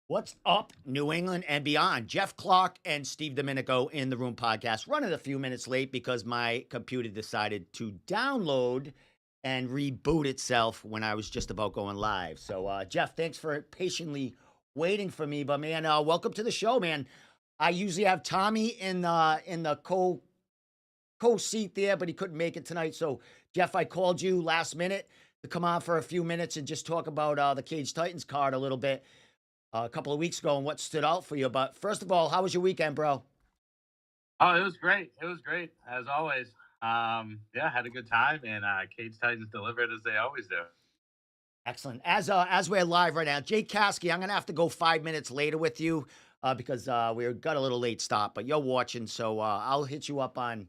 What's up, New England and beyond? Jeff Clark and Steve Domenico in the Room podcast. Running a few minutes late because my computer decided to download and reboot itself when I was just about going live. So, Jeff, thanks for patiently waiting for me. But man, welcome to the show, man. I usually have Tommy in the co seat there, but he couldn't make it tonight. So, Jeff, I called you last minute to come on for a few minutes and just talk about the Cage Titans card a little bit a couple of weeks ago and what stood out for you. But first of all, how was your weekend, bro? Oh, it was great. It was great as always. Yeah, had a good time, and Cage Titans delivered as they always do. Excellent. As we're live right now, Jake Caskey, I'm gonna have to go 5 minutes later with you because we got a little late stop, but you're watching, so I'll hit you up on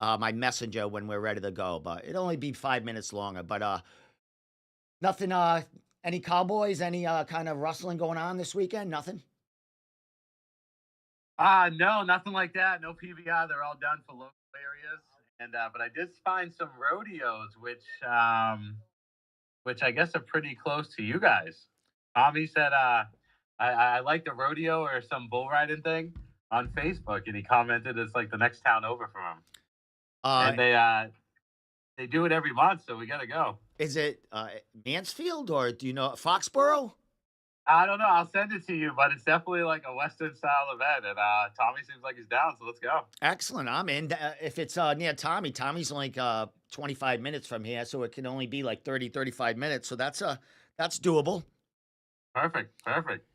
my messenger when we're ready to go. But it'll only be 5 minutes longer. But nothing. Any Cowboys? Any kind of rustling going on this weekend? Nothing. No, nothing like that. No PVR. They're all done for local areas. And but I did find some rodeos, which I guess are pretty close to you guys. Tommy said, I like the rodeo or some bull riding thing on Facebook, and he commented it's like the next town over from him, Uh, and they do it every month, so we got to go. is it Mansfield or do you know Foxborough? I don't know. I'll send it to you, but it's definitely like a Western style event, and Tommy seems like he's down, so let's go. Excellent. I'm in. If it's near Tommy, Tommy's like 25 minutes from here, so it can only be like 30, 35 minutes. So that's doable. Perfect, perfect.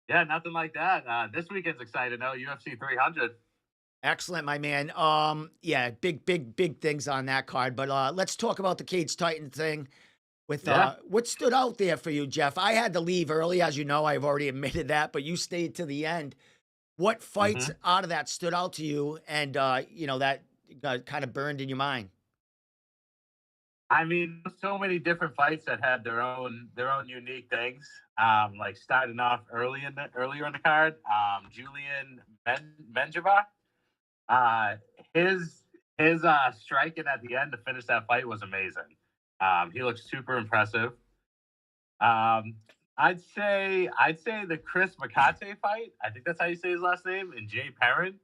Yeah, nothing like that. This weekend's exciting. No UFC 300. Excellent, my man. Yeah, big things on that card. But let's talk about the Cage Titan thing. With Yeah. what stood out there for you, Jeff? I had to leave early, as you know. I've already admitted that, but you stayed to the end. What fights hmm out of that stood out to you, and that got kind of burned in your mind? I mean, so many different fights that had their own unique things. Like starting off earlier in the card, Julian Menjivar. Uh, his striking at the end to finish that fight was amazing. He looked super impressive. Um, I'd say the Chris Makate fight. I think that's how you say his last name. And Jay Perrin.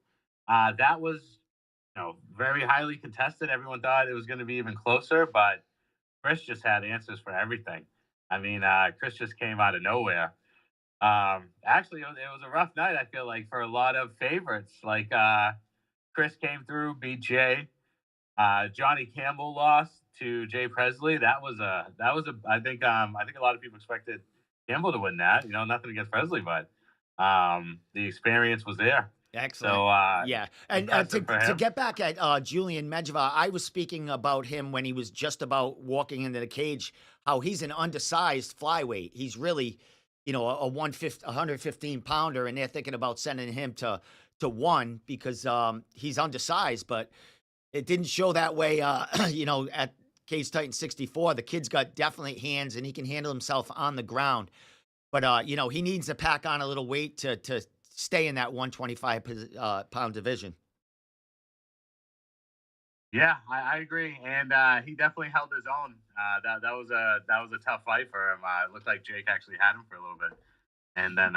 That was very highly contested. Everyone thought it was going to be even closer, but Chris just had answers for everything. I mean, Chris just came out of nowhere. Actually, it was a rough night. I feel like for a lot of favorites, like Chris came through, beat Jay. Johnny Campbell lost to Jay Presley. That was a. I think a lot of people expected Campbell to win that. Nothing against Presley, but the experience was there. Excellent. So Yeah, and to impressive for to him. get back at Julian Medvedev, I was speaking about him when he was just about walking into the cage. How he's an undersized flyweight. He's really, a 115 pounder, and they're thinking about sending him to one because he's undersized. But it didn't show that way. At Cage Titan 64, the kid's got definitely hands, and he can handle himself on the ground. But, he needs to pack on a little weight to stay in that 125 pound division. Yeah, I agree, and he definitely held his own. That was a tough fight for him. It looked like Jake actually had him for a little bit, and then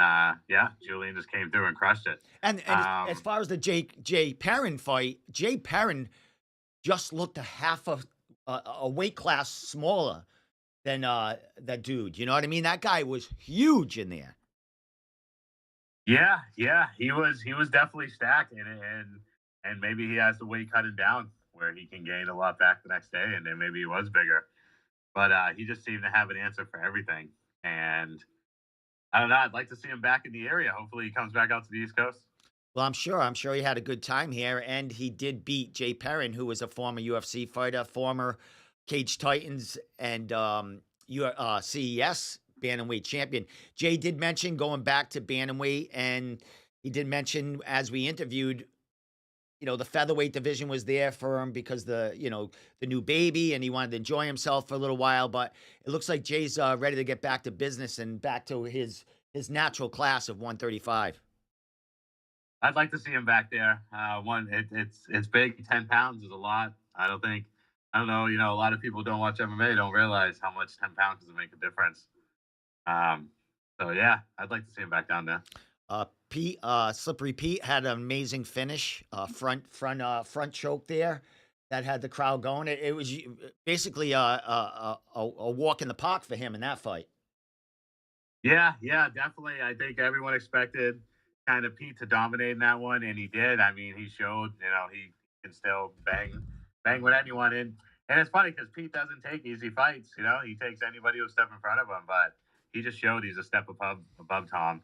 yeah, Julian just came through and crushed it. And as Um, far as the Jay Perrin fight, Jay Perrin just looked a half of a weight class smaller than that dude. You know what I mean? That guy was huge in there. yeah, yeah, he was definitely stacked, and maybe he has the weight cutting down where he can gain a lot back the next day, and then maybe he was bigger, but he just seemed to have an answer for everything, and I don't know. I'd like to see him back in the area. Hopefully, he comes back out to the East Coast. Well, I'm sure he had a good time here, and he did beat Jay Perrin, who was a former UFC fighter, former Cage Titans, and CES bantamweight champion. Jay did mention going back to bantamweight, and he did mention as we interviewed, the featherweight division was there for him because the new baby, and he wanted to enjoy himself for a little while. But it looks like Jay's ready to get back to business and back to his natural class of 135. I'd like to see him back there. It's big. 10 pounds is a lot. I don't know. A lot of people don't watch MMA, don't realize how much 10 pounds can make a difference. Um, So yeah, I'd like to see him back down there. Slippery Pete had an amazing finish, front choke there that had the crowd going. It was basically a walk in the park for him in that fight. Yeah, yeah, definitely. I think everyone expected kind of Pete to dominate in that one, and he did. I mean, he showed, he can still bang with anyone. And it's funny because Pete doesn't take easy fights. He takes anybody who'll step in front of him, but he just showed he's a step above Tom.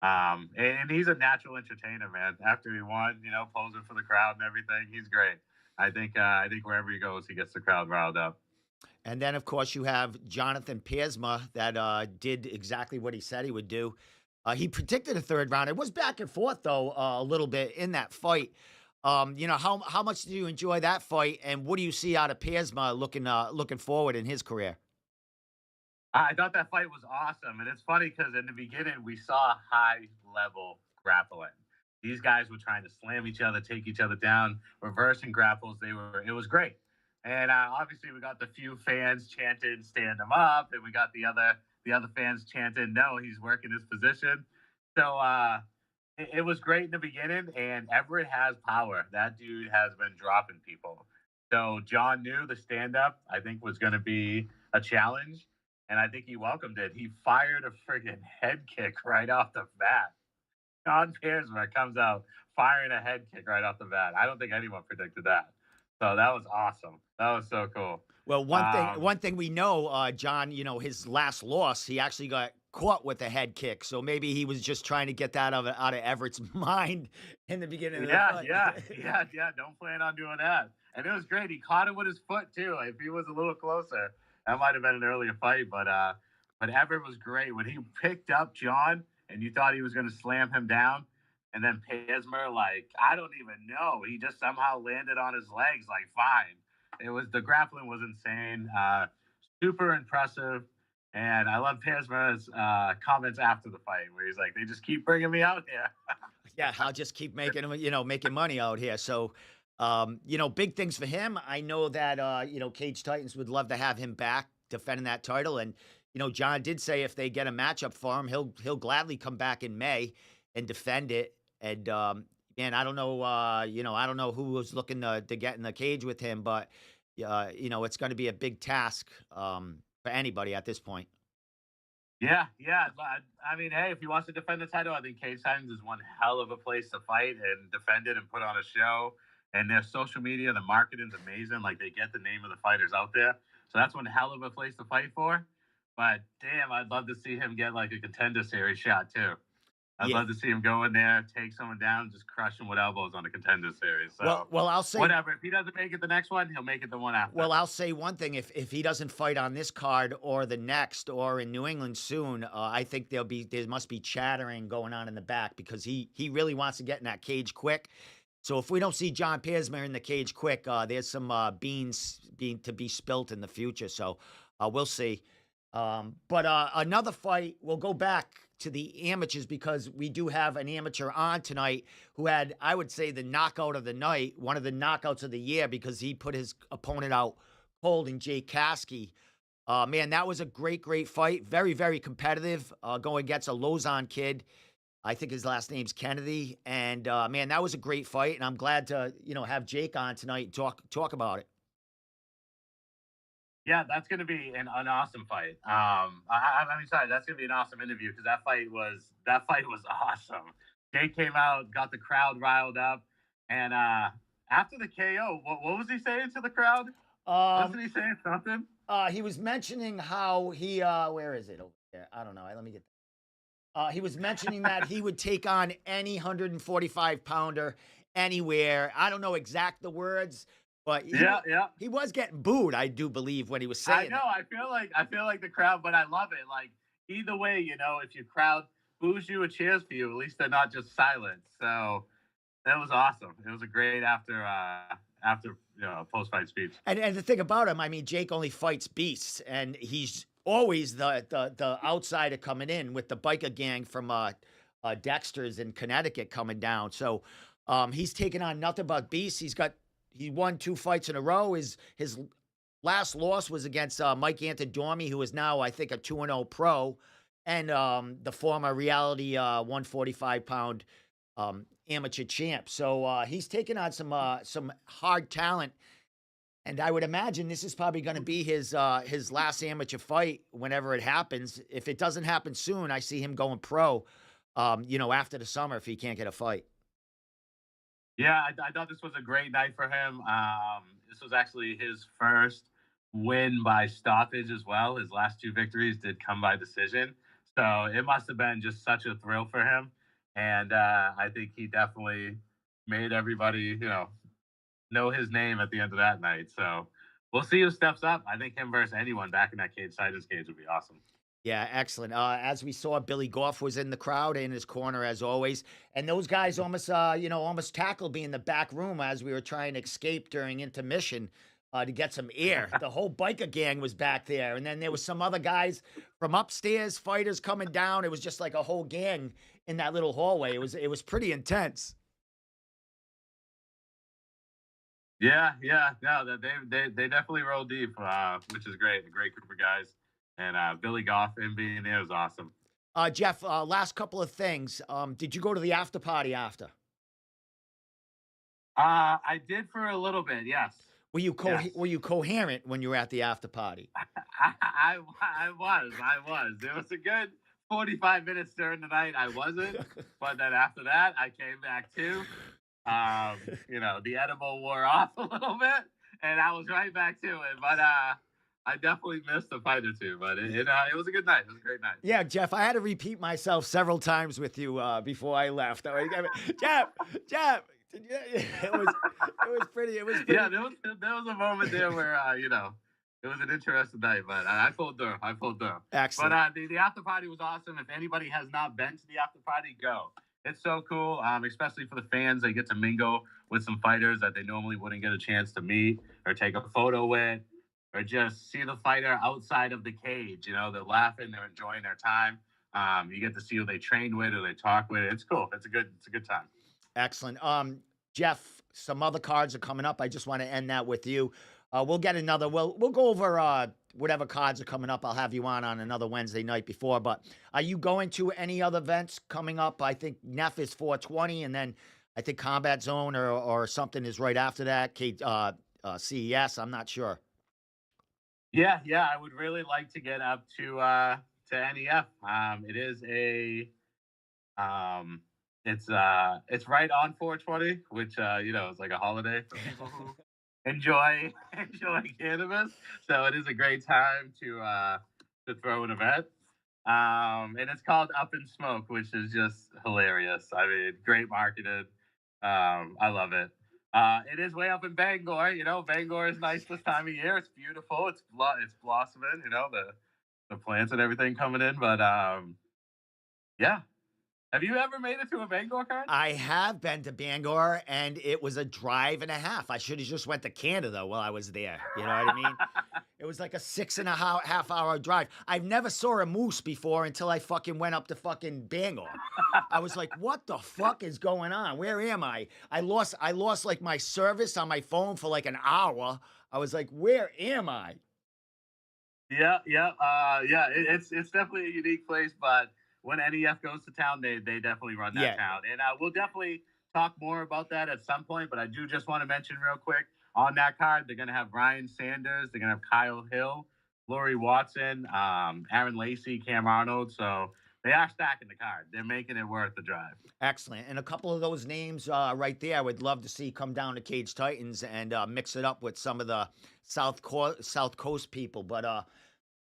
And he's a natural entertainer, man. After he won, posing for the crowd and everything, he's great. I think wherever he goes, he gets the crowd riled up. And then, of course, you have Jonathan Piersma that did exactly what he said he would do. He predicted a third round. It was back and forth though a little bit in that fight. How much do you enjoy that fight, and what do you see out of Piersma looking forward in his career? I thought that fight was awesome, and it's funny because in the beginning we saw high level grappling. These guys were trying to slam each other, take each other down, reversing grapples. It was great, and obviously we got the few fans chanting "Stand him up," and we got the other fans chanting "No, he's working his position." So it was great in the beginning, and Everett has power. That dude has been dropping people. So John knew the stand up, I think, was going to be a challenge, and I think he welcomed it. He fired a friggin' head kick right off the bat. John Piersma comes out firing a head kick right off the bat. I don't think anyone predicted that. So that was awesome. That was so cool. Well, Um, one thing we know, John, his last loss, he actually got caught with a head kick. So maybe he was just trying to get that out of Everett's mind in the beginning of the Yeah, fight. yeah, yeah, yeah. Don't plan on doing that. And it was great. He caught it with his foot too. If he was a little closer, that might have been an earlier fight. But Everett was great when he picked up John, and you thought he was going to slam him down, and then Pesmer, like I don't even know, he just somehow landed on his legs like fine. The grappling was insane, super impressive. And I love Pesmer's comments after the fight, where he's like, "They just keep bringing me out here." Yeah, I'll just keep making him, making money out here. So, big things for him. I know that Cage Titans would love to have him back defending that title. And, John did say if they get a matchup for him, he'll gladly come back in May and defend it. And man, I don't know, I don't know who was looking to get in the cage with him, but it's going to be a big task for anybody at this point. Yeah, yeah. I mean, hey, if he wants to defend the title, I think Cage Titans is one hell of a place to fight and defend it and put on a show. And their social media, the marketing's amazing. Like they get the name of the fighters out there, so that's one hell of a place to fight for. But damn, I'd love to see him get like a contender series shot too. I'd Yeah. love to see him go in there, take someone down, just crush him with elbows on the contender series. Well, So well, I'll say whatever. If he doesn't make it the next one, he'll make it the one after. Well, I'll say one thing: if he doesn't fight on this card or the next or in New England soon, I think there must be chattering going on in the back because he really wants to get in that cage quick. So if we don't see John Piersma in the cage quick, there's some beans being to be spilt in the future. So we'll see. But another fight, we'll go back to the amateurs because we do have an amateur on tonight who had, I would say, the knockout of the night, one of the knockouts of the year because he put his opponent out cold in Jake Caskey. Man, that was a great, great fight. Very, very competitive going against a Lozon kid. I think his last name's Kennedy. And man, that was a great fight. And I'm glad to, have Jake on tonight and talk about it. Yeah, that's going to be an awesome fight. I mean, sorry, that's going to be an awesome interview because that fight was awesome. Jake came out, got the crowd riled up, and after the KO, what was he saying to the crowd? Um, Wasn't he saying something? he was mentioning how he where is it over there? I don't know. Let me get he was mentioning that he would take on any 145 pounder anywhere. I don't know exact the words, but Yeah, yeah. he was getting booed, I do believe, when he was I saying know. that. I feel like the crowd, but I love it. Like either way, if your crowd boos you or cheers for you, at least they're not just silent. So that was awesome. It was a great after post fight speech. And the thing about him, I mean, Jake only fights beasts, and he's always the outsider coming in with the biker gang from Dexter's in Connecticut coming down. So he's taking on nothing but beasts. He won 2 fights in a row. His last loss was against Mike Antidormi, who is now, I think, a 2-0 pro. and the former reality 145-pound amateur champ. So he's taking on some hard talent, and I would imagine this is probably going to be his last amateur fight whenever it happens. If it doesn't happen soon, I see him going pro. After the summer if he can't get a fight. Yeah, I thought this was a great night for him. This was actually his first win by stoppage as well. His last two victories did come by decision. So it must have been just such a thrill for him. And I think he definitely made everybody, know his name at the end of that night. So we'll see who steps up. I think him versus anyone back in that cage, Titan's cage, would be awesome. Yeah, excellent. As we saw, Billy Goff was in the crowd in his corner as always, and those guys almost tackled me in the back room as we were trying to escape during intermission to get some air. The whole biker gang was back there, and then there was some other guys from upstairs, fighters coming down. It was just like a whole gang in that little hallway. It was pretty intense. Yeah, yeah, no, that they definitely roll deep, which is great. A great group of guys, and Billy Goff and being there was awesome. Jeff, last couple of things. Did you go to the after party after? I did for a little bit, yes. Yes. Were you coherent when you were at the after party? I was. There was a good 45 minutes during the night. I wasn't, but then after that, I came back too. The edible wore off a little bit, and I was right back to it. But I definitely missed a fight or two. But it was a good night. It was a great night. Yeah, Jeff, I had to repeat myself several times with you before I left. Jeff, it was pretty. Yeah, there was a moment there where it was an interesting night, but I pulled through. I pulled through. Excellent. But the after party was awesome. If anybody has not been to the after party, go. It's so cool, especially for the fans. They get to mingle with some fighters that they normally wouldn't get a chance to meet or take a photo with, or just see the fighter outside of the cage. They're laughing, they're enjoying their time. You get to see who they train with or they talk with. It's cool. It's a good time. Excellent. Jeff, some other cards are coming up. I just want to end that with you. We'll get another. We'll go over whatever cards are coming up. I'll have you on another Wednesday night before. But are you going to any other events coming up? I think NEF is 420, and then I think Combat Zone or something is right after that. CES. I'm not sure. Yeah. I would really like to get up to NEF. It is it's right on 420, which is like a holiday for people who enjoy cannabis. So it is a great time to throw an event. And it's called Up in Smoke, which is just hilarious. I mean, great marketed. I love it. It is way up in Bangor. Bangor is nice this time of year. It's beautiful. It's blossoming. The plants and everything coming in. But yeah. Have you ever made it to a Bangor card? I have been to Bangor, and it was a drive and a half. I should have just went to Canada while I was there. You know what I mean? It was like a 6.5 hour drive. I've never saw a moose before until I fucking went up to fucking Bangor. I was like, what the fuck is going on? Where am I? I lost like my service on my phone for like an hour. I was like, where am I? Yeah. It's definitely a unique place, but when NEF goes to town, they definitely run that town. And we'll definitely talk more about that at some point. But I do just want to mention real quick, on that card, they're going to have Ryan Sanders. They're going to have Kyle Hill, Lori Watson, Aaron Lacey, Cam Arnold. So they are stacking the card. They're making it worth the drive. Excellent. And a couple of those names right there I would love to see come down to Cage Titans and mix it up with some of the South Coast people. But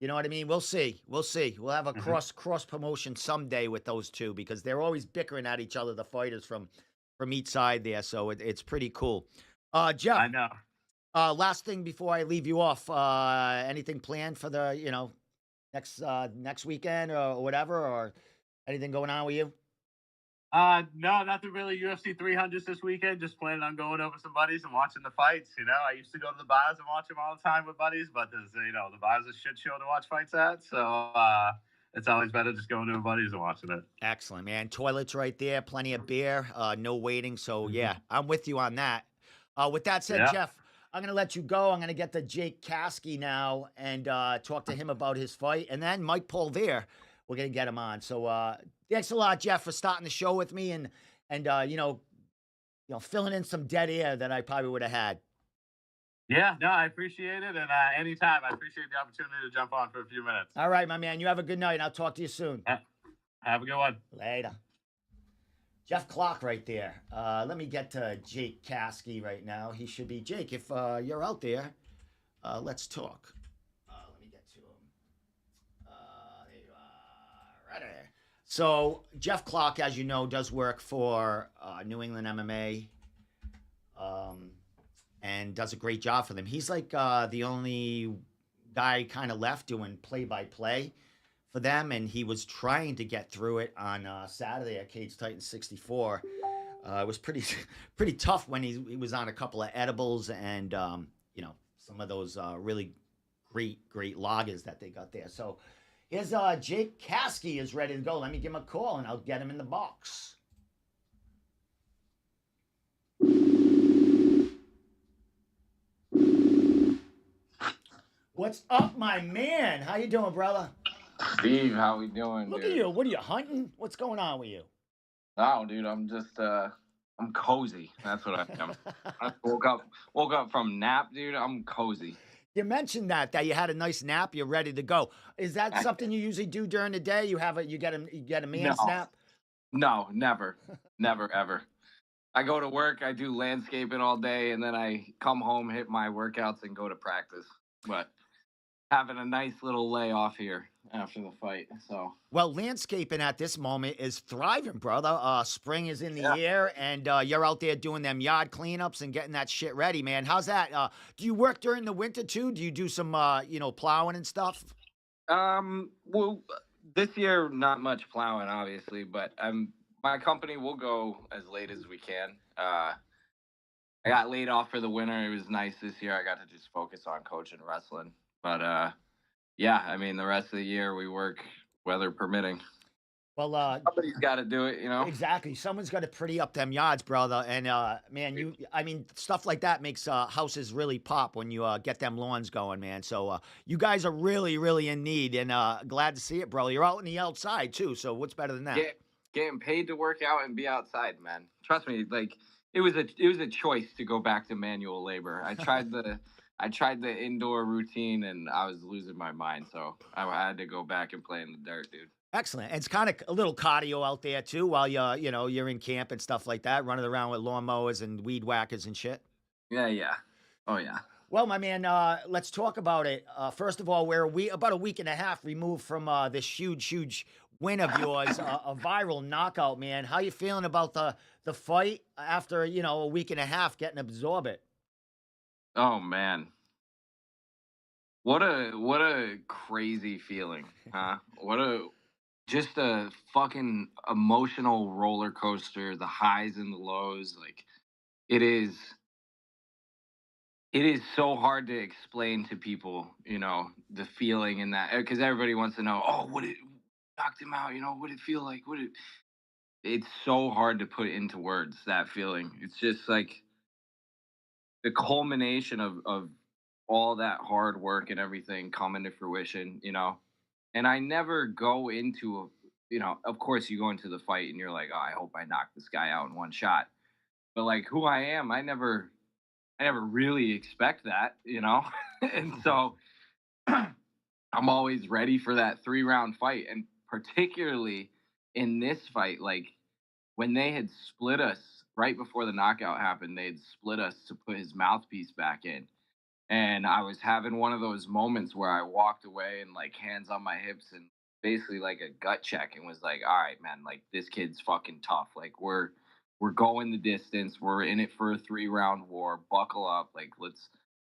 you know what I mean? We'll see. We'll have a cross promotion someday with those two because they're always bickering at each other, the fighters from each side there. So it's pretty cool. Jeff, I know. Last thing before I leave you off, anything planned for the next weekend or whatever, or anything going on with you? No, nothing really. UFC 300s this weekend. Just planning on going over some buddies and watching the fights. I used to go to the bars and watch them all the time with buddies, but there's the bars are a shit show to watch fights at. So it's always better just going to the buddies and watching it. Excellent, man. Toilets right there, plenty of beer, no waiting. So yeah, I'm with you on that. With that said, Jeff, I'm gonna let you go. I'm gonna get to Jake Caskey now and talk to him about his fight, and then Mike Polvere. we're gonna get him on. So thanks a lot, Jeff, for starting the show with me and filling in some dead air that I probably would have had. Yeah, no, I appreciate it, and anytime, I appreciate the opportunity to jump on for a few minutes. All right, my man. You have a good night, and I'll talk to you soon. Ha- Have a good one. Later. Jeff Clark right there. Let me get to Jake Caskey right now. He should be Jake. If you're out there, let's talk. Let me get to him. There you are, right there. So Jeff Clark, as you know, does work for New England MMA, and does a great job for them. He's like the only guy kind of left doing play-by-play for them, and he was trying to get through it on Saturday at Cage Titan 64. It was pretty pretty tough when he was on a couple of edibles and some of those really great lagers that they got there. So here's Jake Caskey is ready to go. Let me give him a call and I'll get him in the box. What's up, my man? How you doing, brother? Steve, how we doing, Look dude? at you. What are you hunting? What's going on with you? No, dude, I'm just I'm cozy. That's what I am. I woke up from nap, dude. I'm cozy. You mentioned that you had a nice nap. You're ready to go. Is that something you usually do during the day? You get a man's No, nap? no, never, never, ever. I go to work, I do landscaping all day, and then I come home, hit my workouts, and go to practice. But having a nice little layoff here after the fight. So Well, landscaping at this moment is thriving, brother. Spring is in the yeah. air, and you're out there doing them yard cleanups and getting that shit ready, man. How's that? Do you work during the winter too? Do you do some, plowing and stuff? Well, this year not much plowing, obviously, but my company will go as late as we can. I got laid off for the winter. It was nice this year. I got to just focus on coaching wrestling. But yeah, I mean the rest of the year we work weather permitting. Well, Somebody's got to do it, you know. exactly. Someone's got to pretty up them yards, brother. And man, I mean, stuff like that makes houses really pop when you get them lawns going, man. So you guys are really in need, and glad to see it, bro. You're out in the outside too. So what's better than that? Getting paid to work out and be outside, man. Trust me, like it was a choice to go back to manual labor. I tried the indoor routine and I was losing my mind, so I had to go back and play in the dirt, dude. Excellent. And it's kind of a little cardio out there too, while you're in camp and stuff like that, running around with lawnmowers and weed whackers and shit. Yeah, yeah. Oh yeah. Well, my man, let's talk about it. First of all, about a week and a half removed from this huge win of yours, a viral knockout, man. How you feeling about the fight after a week and a half getting absorbed it? Oh man. What a crazy feeling, huh? Just a fucking emotional roller coaster, the highs and the lows. Like it is it is so hard to explain to people, the feeling in that because everybody wants to know, oh, what it knocked him out, what it feel like? It's so hard to put into words that feeling. It's just like the culmination of all that hard work and everything coming to fruition. And I never go into of course you go into the fight and you're like, oh, I hope I knock this guy out in one shot. But like who I am, I never really expect that. And so I'm always ready for that 3-round fight. And particularly in this fight, like when they had split us right before the knockout happened, they had split us to put his mouthpiece back in. And I was having one of those moments where I walked away and like hands on my hips and basically like a gut check and was like, all right, man, like this kid's fucking tough. Like we're going the distance. We're in it for a 3-round war. Buckle up. Like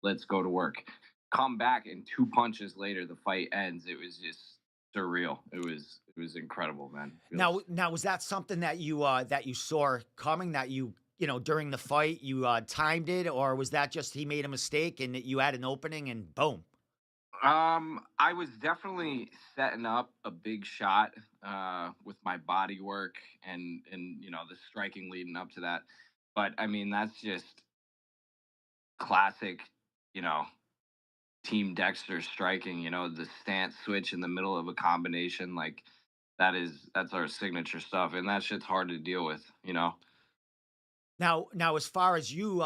let's go to work. Come back and 2 punches later, the fight ends. It was just surreal. It was incredible, man. Now, was that something that you saw coming? That during the fight you timed it, or was that just he made a mistake and you had an opening and boom? I was definitely setting up a big shot with my body work and the striking leading up to that. But I mean, that's just classic, you know, Team Dexter striking. The stance switch in the middle of a combination, like that's our signature stuff, and that shit's hard to deal with, you know. Now, as far as you,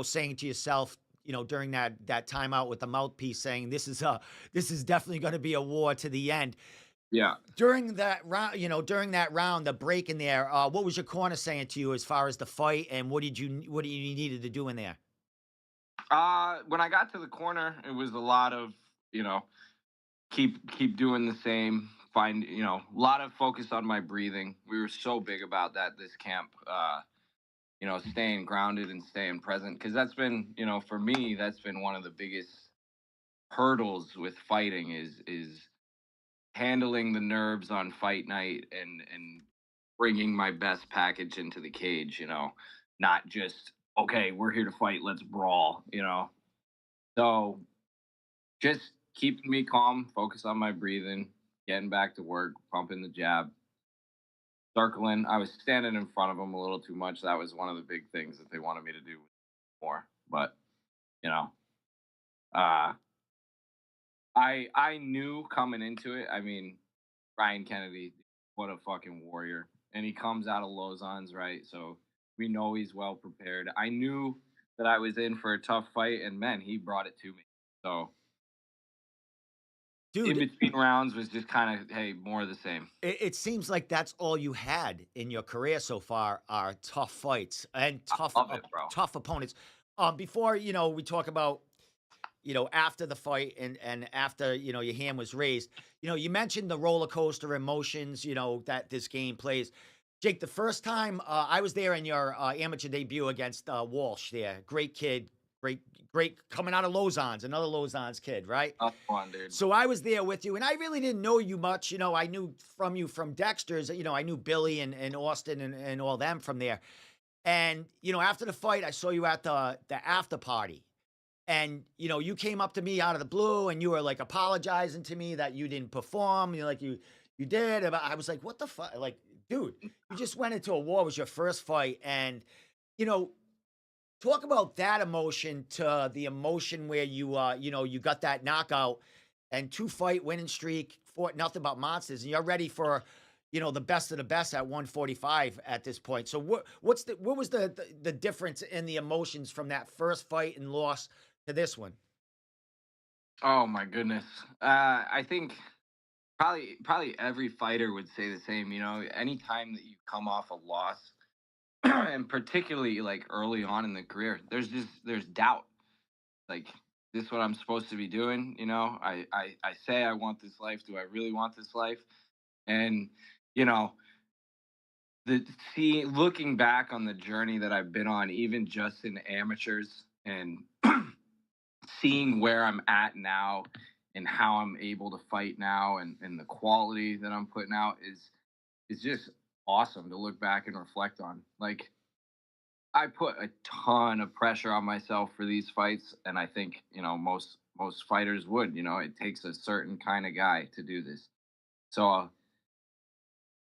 saying to yourself, during that timeout with the mouthpiece, saying this is definitely going to be a war to the end. Yeah. During that round, the break in there, what was your corner saying to you as far as the fight, and what you needed to do in there? When I got to the corner, it was a lot of, you know, keep doing the same. Find, a lot of focus on my breathing. We were so big about that this camp. Staying grounded and staying present, because that's been, for me, that's been one of the biggest hurdles with fighting is handling the nerves on fight night and bringing my best package into the cage. Not just, okay, we're here to fight, let's brawl. So just keeping me calm, focus on my breathing, getting back to work, pumping the jab, circling. I was standing in front of them a little too much. That was one of the big things that they wanted me to do more. But you know, uh, I knew coming into it. I mean, Ryan Kennedy, what a fucking warrior, and he comes out of Lausanne's, right? So we know he's well prepared. I knew that I was in for a tough fight, and man, he brought it to me. So in Dude, between rounds was just kind of, hey, more of the same. it seems like that's all you had in your career so far are tough fights and Love it, bro. tough opponents. Before we talk about after the fight and after your hand was raised, you mentioned the roller coaster emotions that this game plays. Jake, the first time I was there in your amateur debut against Walsh, there, great kid, great coming out of Lausanne's, another Lausanne's kid, right? That's fun, dude. So I was there with you, and I really didn't know you much. I knew from you from Dexter's. I knew Billy and Austin and all them from there. And after the fight, I saw you at the after party, and you came up to me out of the blue, and you were like apologizing to me that you didn't perform. You did. And I was like, what the fuck, like, dude, you just went into a war. It was your first fight, and you know talk about that emotion to the emotion where you got that knockout and 2 fight winning streak, fought nothing but monsters, and you're ready for, the best of the best at 145 at this point. So what was the difference in the emotions from that first fight and loss to this one? Oh my goodness. I think probably every fighter would say the same. Anytime that you come off a loss, and particularly like early on in the career, there's doubt. Like, this what I'm supposed to be doing? I say I want this life. Do I really want this life? And you know, the see looking back on the journey that I've been on, even just in amateurs, and seeing where I'm at now and how I'm able to fight now, and the quality that I'm putting out is just awesome to look back and reflect on. Like, I put a ton of pressure on myself for these fights, and I think most fighters would. It takes a certain kind of guy to do this. So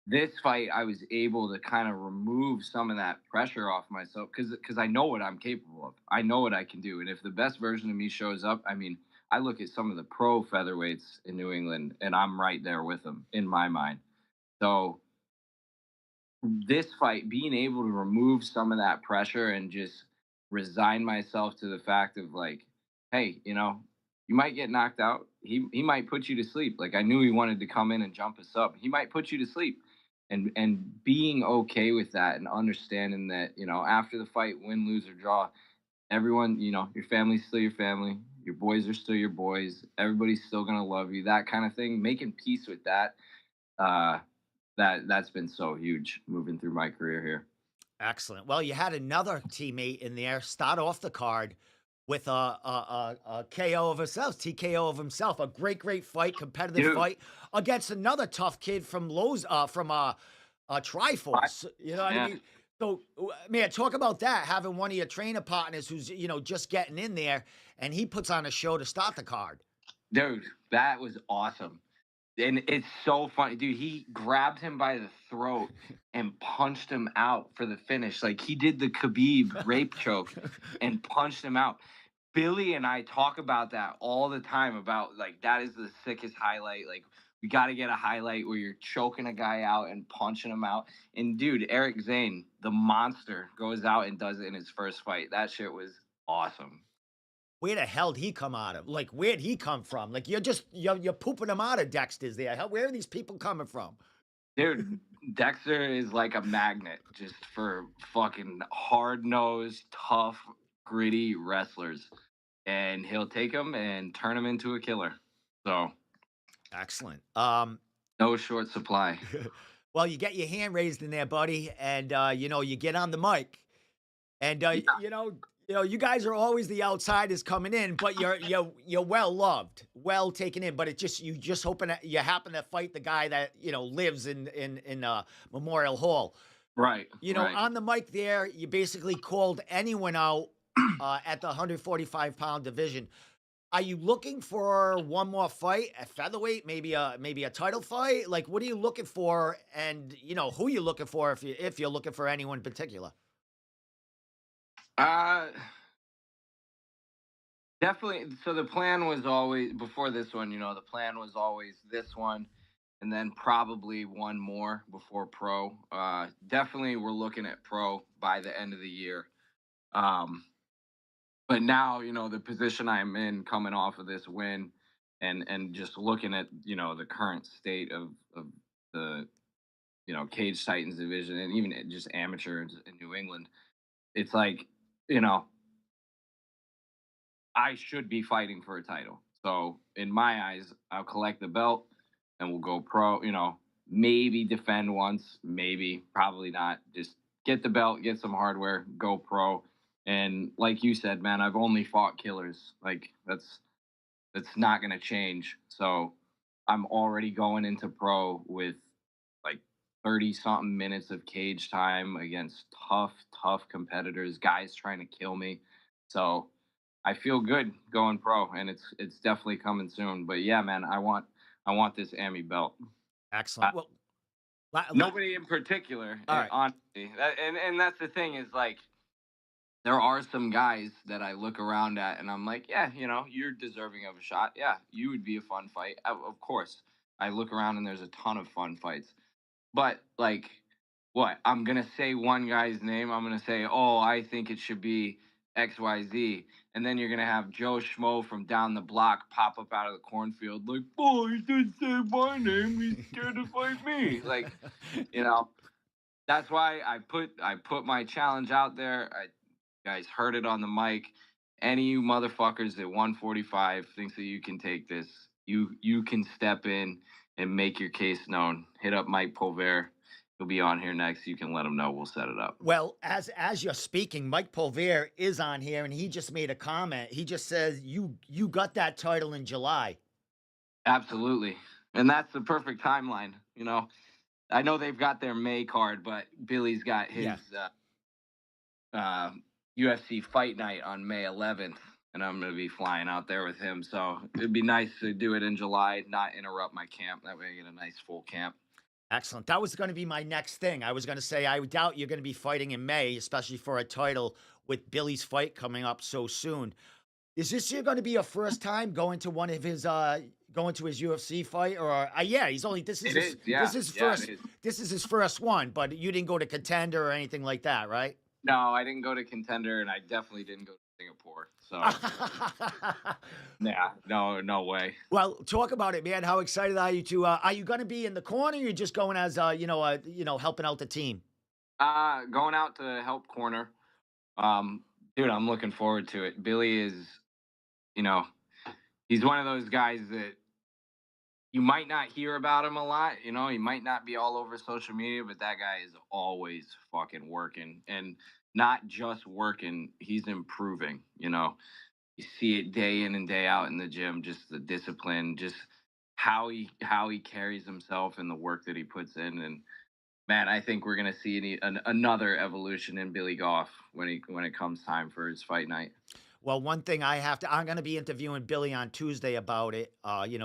this fight, I was able to kind of remove some of that pressure off myself, because I know what I'm capable of. I know what I can do, and if the best version of me shows up, I mean, I look at some of the pro featherweights in New England, and I'm right there with them in my mind. So this fight, being able to remove some of that pressure and just resign myself to the fact of, like, hey, you might get knocked out. He might put you to sleep. Like, I knew he wanted to come in and jump us up. He might put you to sleep. And being okay with that, and understanding that, after the fight, win, lose, or draw, everyone, your family's still your family. Your boys are still your boys. Everybody's still gonna love you. That kind of thing. Making peace with that. Uh, that's been so huge moving through my career here. Excellent. Well, you had another teammate in there start off the card with a KO of himself, TKO of himself. A great fight, competitive Dude, fight against another tough kid from Lowe's, from Triforce. You know what I yeah, mean? So, man, talk about that. Having one of your trainer partners who's just getting in there, and he puts on a show to start the card. dude, that was awesome. And it's so funny, dude. He grabbed him by the throat and punched him out for the finish. Like, he did the Khabib rape choke and punched him out. Billy and I talk about that all the time, about, like, that is the sickest highlight. Like, We got to get a highlight where you're choking a guy out and punching him out. And dude, Eric Zane, the monster, goes out and does it in his first fight. That shit was awesome. Where the hell did he come out of? Like, where'd he come from? Like, you're pooping him out of Dexter's there. Where are these people coming from? Dude, Dexter is like a magnet just for fucking hard-nosed, tough, gritty wrestlers. And he'll take them and turn them into a killer. So, Excellent. no short supply. Well, you get your hand raised in there, buddy, and you get on the mic, and you guys are always the outsiders coming in, but you're well loved, well taken in. But you just hoping that you happen to fight the guy that lives in Memorial Hall, Right. Right. On the mic there, you basically called anyone out at the 145-pound division. Are you looking for one more fight at featherweight, maybe a title fight? Like, what are you looking for, and who you looking for if you're looking for anyone in particular? Definitely. So the plan was always before this one. The plan was always this one, and then probably one more before pro. Definitely, we're looking at pro by the end of the year. But now, the position I'm in coming off of this win and just looking at, the current state of the, Cage Titans division and even just amateurs in New England, it's like, I should be fighting for a title. So in my eyes, I'll collect the belt and we'll go pro, maybe defend once, maybe, probably not. Just get the belt, get some hardware, go pro. And like you said, man, I've only fought killers. Like that's not gonna change. So I'm already going into pro with like 30 something minutes of cage time against tough competitors, guys trying to kill me. So I feel good going pro, and it's definitely coming soon. But yeah, man, I want this Ami belt. Excellent. Well, Nobody in particular, all right. honestly. And that's the thing is like there are some guys that I look around at and I'm like, yeah, you're deserving of a shot. Yeah, you would be a fun fight. Of course. I look around and there's a ton of fun fights. But like what? I'm going to say one guy's name. I'm going to say, "Oh, I think it should be XYZ." And then you're going to have Joe Schmo from down the block pop up out of the cornfield like, "Oh, he didn't say my name. He's scared to fight me." Like, that's why I put my challenge out there. Guys heard it on the mic. Any of you motherfuckers at 145 thinks that you can take this, you can step in and make your case known. Hit up Mike Polvere. He'll be on here next. You can let him know. We'll set it up. Well, as you're speaking, Mike Polvere is on here, and he just made a comment. He just says you got that title in July. Absolutely, and that's the perfect timeline. I know they've got their May card, but Billy's got his UFC Fight Night on May 11th, and I'm going to be flying out there with him. So it'd be nice to do it in July, not interrupt my camp. That way I get a nice full camp. Excellent. That was going to be my next thing. I was going to say, I doubt you're going to be fighting in May, especially for a title with Billy's fight coming up so soon. Is this going to be your first time going to one of his going to his UFC fight, or yeah, he's only this is his first one, but you didn't go to Contender or anything like that, right? No, I didn't go to Contender, and I definitely didn't go to Singapore. So, yeah, no way. Well, talk about it, man. How excited are you to? Are you going to be in the corner? Or you're just going as helping out the team? Going out to help corner. Dude, I'm looking forward to it. Billy is, he's one of those guys that you might not hear about him a lot. He might not be all over social media, but that guy is always fucking working, and not just working. He's improving. You see it day in and day out in the gym, just the discipline, just how he carries himself and the work that he puts in. And man, I think we're going to see another evolution in Billy Goff when it comes time for his fight night. Well, one thing I'm going to be interviewing Billy on Tuesday about it,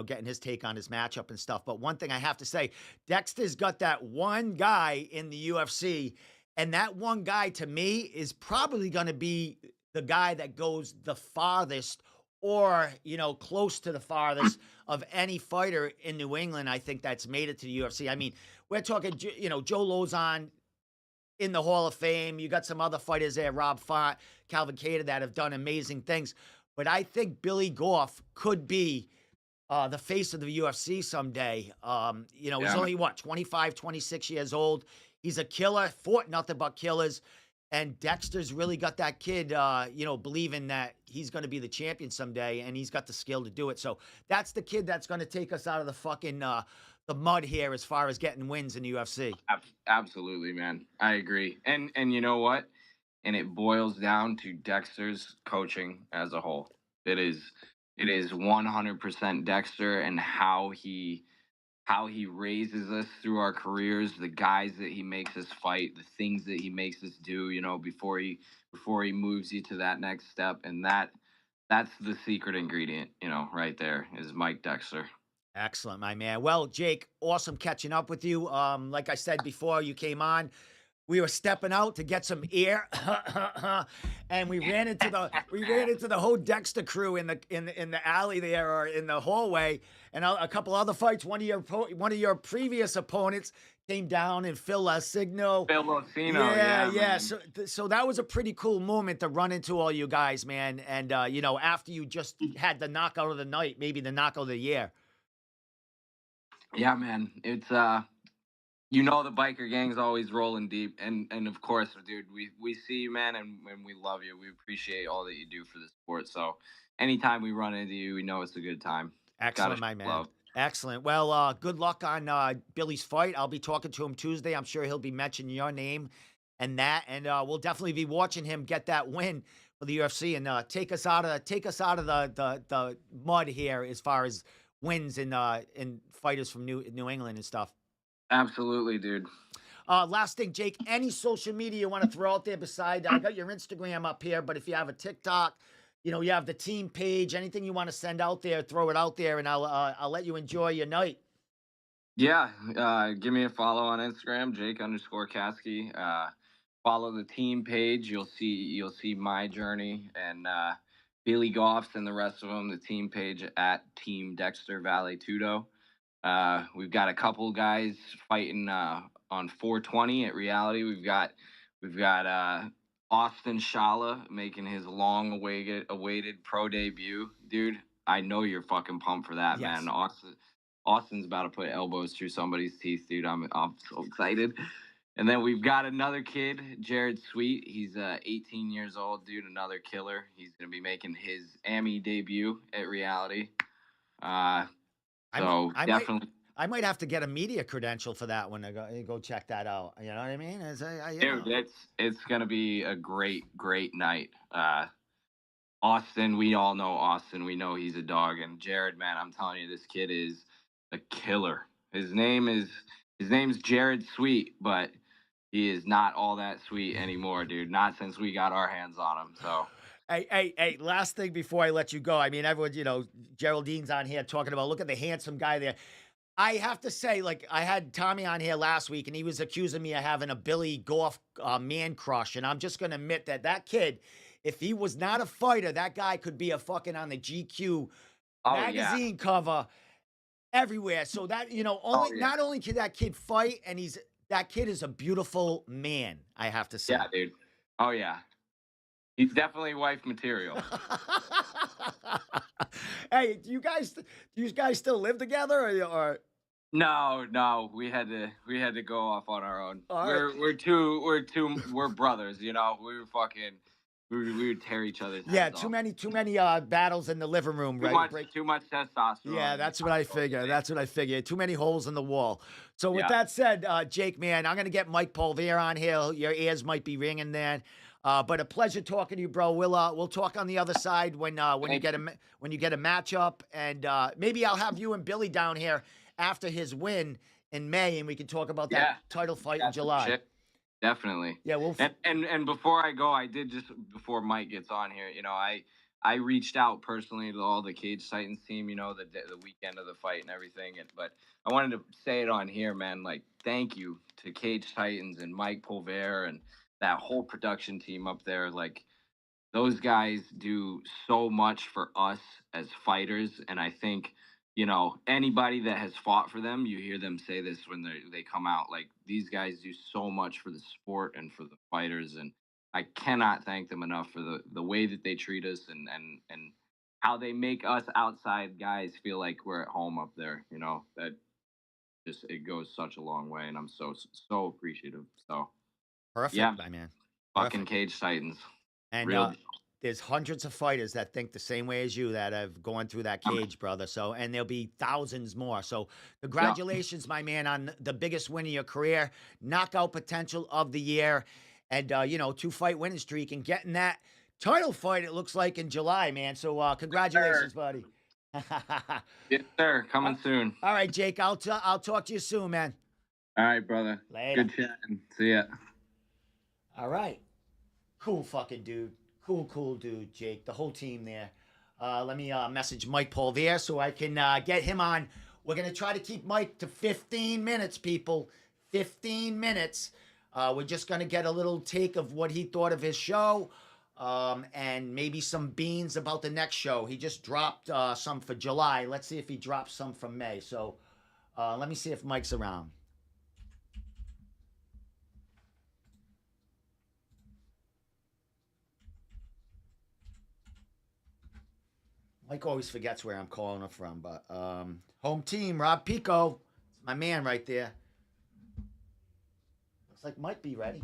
getting his take on his matchup and stuff. But one thing I have to say, Dexter's got that one guy in the UFC, and that one guy to me is probably going to be the guy that goes the farthest or, close to the farthest of any fighter in New England, I think that's made it to the UFC. I mean, we're talking, Joe Lozon in the Hall of Fame. You got some other fighters there, Rob Font, Calvin Kattar, that have done amazing things. But I think Billy Goff could be the face of the UFC someday. He's Yeah, only, 25, 26 years old. He's a killer, fought nothing but killers. And Dexter's really got that kid, believing that he's going to be the champion someday, and he's got the skill to do it. So that's the kid that's going to take us out of the fucking the mud here as far as getting wins in the UFC. absolutely, man. I agree. And you know what? And it boils down to Dexter's coaching as a whole. It is 100% Dexter and how he raises us through our careers, the guys that he makes us fight, the things that he makes us do, before he moves you to that next step. And that's the secret ingredient, right there is Mike Dexter. Excellent, my man. Well, Jake, awesome catching up with you. Like I said before you came on, we were stepping out to get some air, and we ran into the whole Dexter crew in the alley there, or in the hallway, and a couple other fights. One of your previous opponents came down, and Phil Signo. Phil Locino, Yeah. So that was a pretty cool moment to run into all you guys, man. And after you just had the knockout of the night, maybe the knockout of the year. Yeah, man. It's the biker gang's always rolling deep, and of course, dude, we see you, man, and we love you. We appreciate all that you do for the sport. So anytime we run into you, we know it's a good time. Excellent, my man. Love. Excellent. Well, good luck on Billy's fight. I'll be talking to him Tuesday. I'm sure he'll be mentioning your name and we'll definitely be watching him get that win for the UFC and take us out of the mud here as far as wins in fighters from New England and stuff. Absolutely, dude. Last thing, Jake, any social media you want to throw out there beside, I got your Instagram up here, but if you have a TikTok, you have the team page, anything you want to send out there, throw it out there, and I'll let you enjoy your night. Yeah. Give me a follow on Instagram, Jake_Caskey. Follow the team page. You'll see my journey, and Billy Goff's and the rest of them, the team page at Team Dexter Valley Tudo. We've got a couple guys fighting on 420 at Reality. We've got Austin Shala making his long-awaited pro debut. Dude, I know you're fucking pumped for that, Yes. man. Austin's about to put elbows through somebody's teeth, dude. I'm so excited. And then we've got another kid, Jared Sweet. He's 18 years old, dude. Another killer. He's gonna be making his AMI debut at Reality. Definitely. I might have to get a media credential for that one to go check that out. You know what I mean? Dude, it's gonna be a great night. Austin, we all know Austin. We know he's a dog. And Jared, man, I'm telling you, this kid is a killer. His name's Jared Sweet, but he is not all that sweet anymore, dude. Not since we got our hands on him. So. Hey, last thing before I let you go. I mean, everyone, Geraldine's on here talking about, look at the handsome guy there. I have to say, like, I had Tommy on here last week, and he was accusing me of having a Billy Goff man crush. And I'm just going to admit that kid, if he was not a fighter, that guy could be a fucking on the GQ magazine cover everywhere. So that, not only can that kid fight, and that kid is a beautiful man, I have to say. Yeah, dude. Oh, yeah. He's definitely wife material. Hey, do you guys still live together or? No, we had to go off on our own. Right. We're brothers, we were fucking we would tear each other's heads off. Too many battles in the living room, right? Too much testosterone. Yeah, that's what I figure. Too many holes in the wall. So with that said, Jake, man, I'm gonna get Mike Polvere on here. Your ears might be ringing then. But a pleasure talking to you, bro. We'll talk on the other side when you get a matchup, and maybe I'll have you and Billy down here after his win in May, and we can talk about that title fight in July. Shit. Definitely. Yeah, and before I go, I did before Mike gets on here, I reached out personally to all the Cage Titans team, the weekend of the fight and everything, but I wanted to say it on here, man. Like, thank you to Cage Titans and Mike Polvere and that whole production team up there. Like, those guys do so much for us as fighters, and I think anybody that has fought for them, you hear them say this when they come out. Like, these guys do so much for the sport and for the fighters, and I cannot thank them enough for the way that they treat us, and how they make us outside guys feel like we're at home up there. That just, it goes such a long way, and I'm so appreciative. So yeah, Perfect, my man. fucking Perfect. Cage Titans, And real. there's hundreds of fighters that think the same way as you that have gone through that cage, brother. So, and there'll be thousands more. So, Yeah. congratulations, my man, on the biggest win of your career, knockout potential of the year, and 2-fight winning streak, and getting that title fight. It looks like in July, man. So, congratulations, buddy. Yes, sir. Coming soon. All right, Jake. I'll talk to you soon, man. All right, brother. Later. Good chatting. See ya. All right. Cool fucking dude. Cool dude, Jake. The whole team there. Let me message Mike Polvere so I can get him on. We're going to try to keep Mike to 15 minutes, people. 15 minutes. We're just going to get a little take of what he thought of his show, and maybe some beans about the next show. He just dropped some for July. Let's see if he drops some for May. So let me see if Mike's around. Mike always forgets where I'm calling him from, but home team, Rob Pico. It's my man right there. Looks like Mike be ready.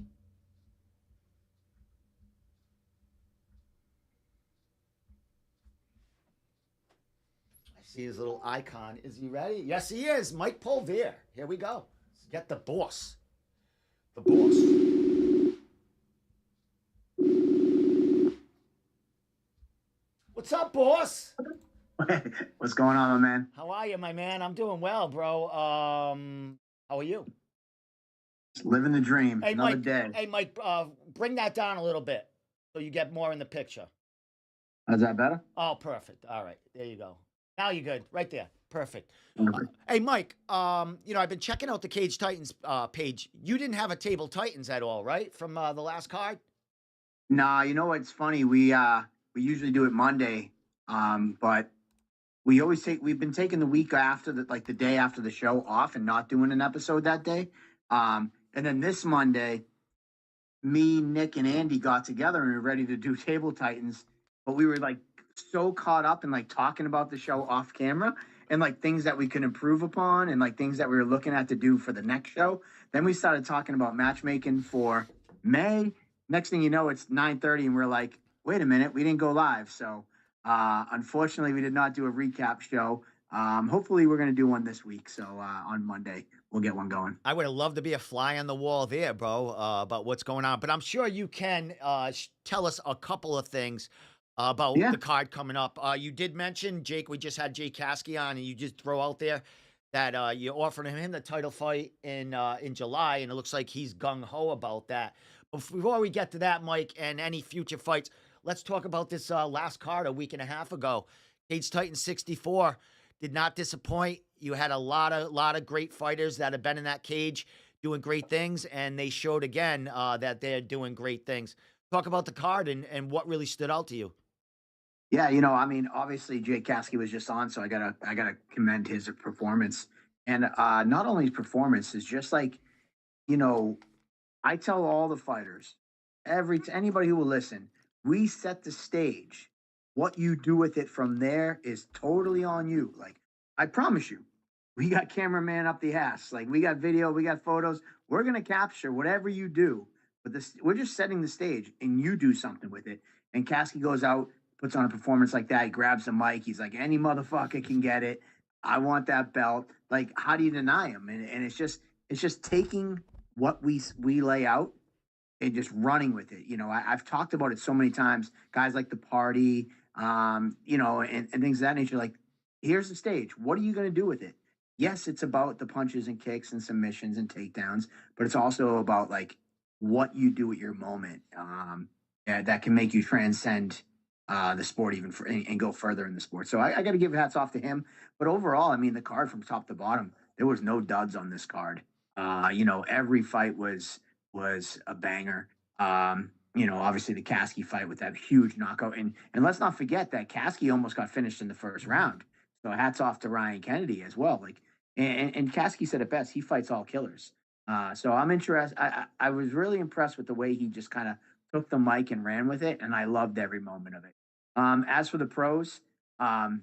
I see his little icon. Is he ready? Yes, he is. Mike Polvere. Here we go. Let's get the boss. The boss. What's up, boss? What's going on, my man? How are you, my man? I'm doing well, bro. How are you? Just living the dream. Hey, Another Mike. day. Hey, Mike. Bring that down a little bit so you get more in the picture. Is that better? Oh, perfect. All right, there you go. Now you're good. Right there. Perfect. Okay. Hey, Mike. I've been checking out the Cage Titans page. You didn't have a Table Titans at all, right? From the last card. Nah, you know what's funny? We usually do it Monday, but we've been taking the week after the day after the show off and not doing an episode that day. And then this Monday, me, Nick, and Andy got together and we were ready to do Table Titans, but we were like so caught up in like talking about the show off camera and like things that we could improve upon and like things that we were looking at to do for the next show. Then we started talking about matchmaking for May. Next thing you know, it's 9:30 and we're like, wait a minute, we didn't go live. So unfortunately, we did not do a recap show. Hopefully, we're going to do one this week. So on Monday, we'll get one going. I would have loved to be a fly on the wall there, bro, about what's going on. But I'm sure you can tell us a couple of things about the card coming up. You did mention, Jake, we just had Jake Caskey on, and you just throw out there that you offered him the title fight in July, and it looks like he's gung-ho about that. Before we get to that, Mike, and any future fights, let's talk about this last card a week and a half ago. Cage Titans 64 did not disappoint. You had a lot of great fighters that have been in that cage doing great things, and they showed again that they're doing great things. Talk about the card and what really stood out to you. Yeah, I mean, obviously Jake Caskey was just on, so I gotta commend his performance. And not only his performance is just like, I tell all the fighters, anybody who will listen, we set the stage. What you do with it from there is totally on you. Like, I promise you, we got cameraman up the ass. Like, we got video, we got photos. We're gonna capture whatever you do, but we're just setting the stage, and you do something with it. And Caskey goes out, puts on a performance like that. He grabs the mic. He's like, any motherfucker can get it. I want that belt. Like, how do you deny him? And it's just taking what we lay out and just running with it. I've talked about it so many times. Guys like the party, and things of that nature. Like, here's the stage. What are you going to do with it? Yes, it's about the punches and kicks and submissions and takedowns, but it's also about like what you do at your moment that can make you transcend the sport and go further in the sport. So I got to give hats off to him. But overall, I mean, the card from top to bottom, there was no duds on this card. Every fight was a banger. Obviously the Caskey fight with that huge knockout, and let's not forget that Caskey almost got finished in the first Mhm. round. So hats off to Ryan Kennedy as well. Like, and Caskey said it best. He fights all killers. So I'm interested. I was really impressed with the way he just kind of took the mic and ran with it, and I loved every moment of it. As for the pros, um,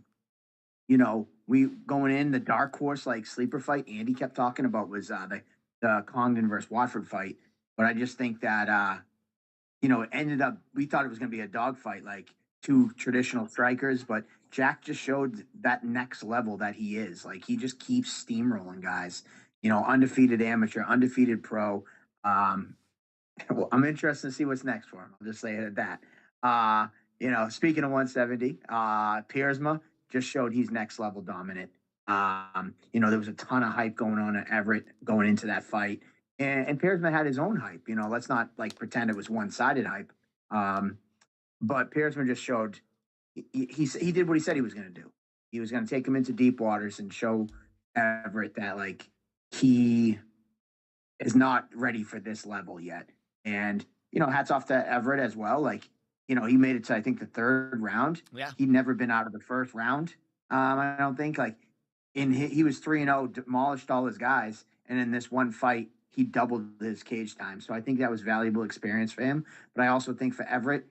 we going in the dark horse like sleeper fight. Andy kept talking about was the Congdon versus Watford fight, but I just think that it ended up, we thought it was going to be a dogfight, like two traditional strikers, but Jack just showed that next level that he is. Like he just keeps steamrolling guys, undefeated amateur, undefeated pro. Um, well, I'm interested to see what's next for him. I'll just say it at that. Speaking of 170, Piersma just showed he's next level dominant. There was a ton of hype going on at Everett going into that fight. And Piersma had his own hype. Let's not like pretend it was one sided hype. Um, but Piersma just showed he did what he said he was going to do. He was going to take him into deep waters and show Everett that like he is not ready for this level yet. And hats off to Everett as well. Like he made it to I think the third round. Yeah. He'd never been out of the first round. I don't think like he was 3-0, demolished all his guys, and in this one fight he doubled his cage time. So I think that was valuable experience for him. But I also think for Everett,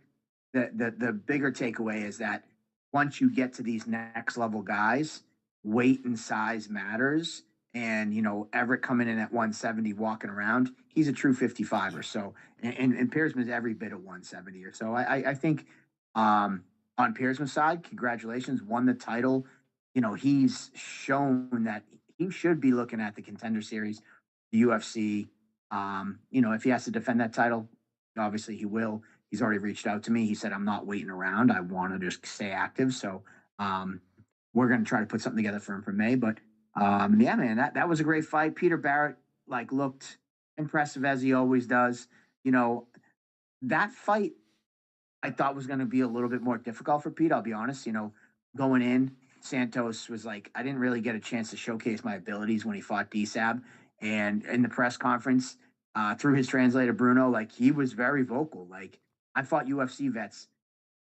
the bigger takeaway is that once you get to these next level guys, weight and size matters. And Everett coming in at 170, walking around, he's a true 55 or so. And Piersman's every bit of 170 or so. I think on Piersman's side, congratulations, won the title. He's shown that he should be looking at the Contender Series, the UFC. If he has to defend that title, obviously he will. He's already reached out to me. He said, I'm not waiting around. I want to just stay active. So we're going to try to put something together for him for May. But yeah, man, that was a great fight. Peter Barrett looked impressive as he always does. That fight I thought was going to be a little bit more difficult for Pete. I'll be honest. Going in, Santos was like, I didn't really get a chance to showcase my abilities when he fought DSAB. And in the press conference, through his translator Bruno, like he was very vocal. Like I fought UFC vets.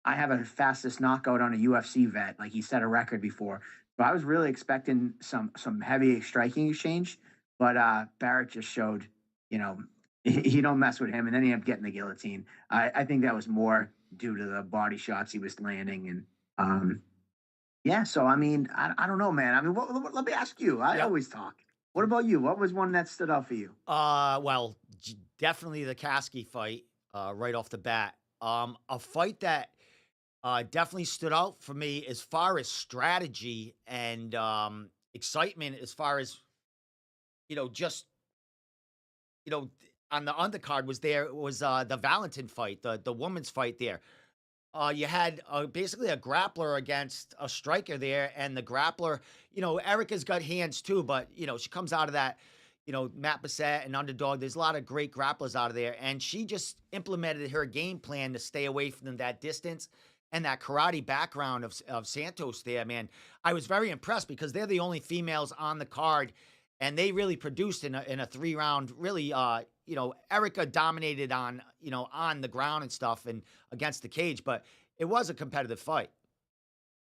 I have a fastest knockout on a UFC vet. Like he set a record before. But I was really expecting some heavy striking exchange. But Barrett just showed, you know, he don't mess with him, and then he ended up getting the guillotine. I think that was more due to the body shots he was landing, and yeah. So I mean, I don't know, man. I mean, let me ask you. I Yep. always talk. What about you? What was one that stood out for you? Well, definitely the Caskey fight, right off the bat. A fight that definitely stood out for me as far as strategy and excitement, as far as just on the undercard was the Valentin fight, the woman's fight there. You had basically a grappler against a striker there, and the grappler, Erica's got hands too, but she comes out of that, Matt Bissett and Underdog. There's a lot of great grapplers out of there, and she just implemented her game plan to stay away from that distance and that karate background of Santos there, man. I was very impressed because they're the only females on the card, and they really produced in a 3 round. Really, Erica dominated on the ground and stuff and against the cage, but it was a competitive fight.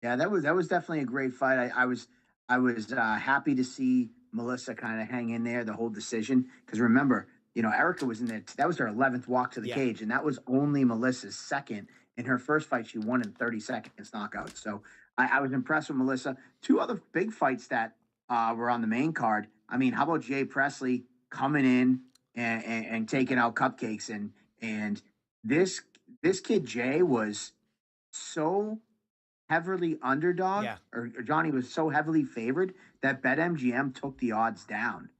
Yeah, that was definitely a great fight. I was happy to see Melissa kind of hang in there the whole decision because remember, Erica was in there. That was her 11th walk to the Yeah. cage, and that was only Melissa's second. In her first fight, she won in 30 seconds knockout. So I was impressed with Melissa. Two other big fights that were on the main card. I mean, how about Jay Presley coming in and taking out cupcakes and this this kid Jay was so heavily underdog, Yeah. or Johnny was so heavily favored that BetMGM took the odds down.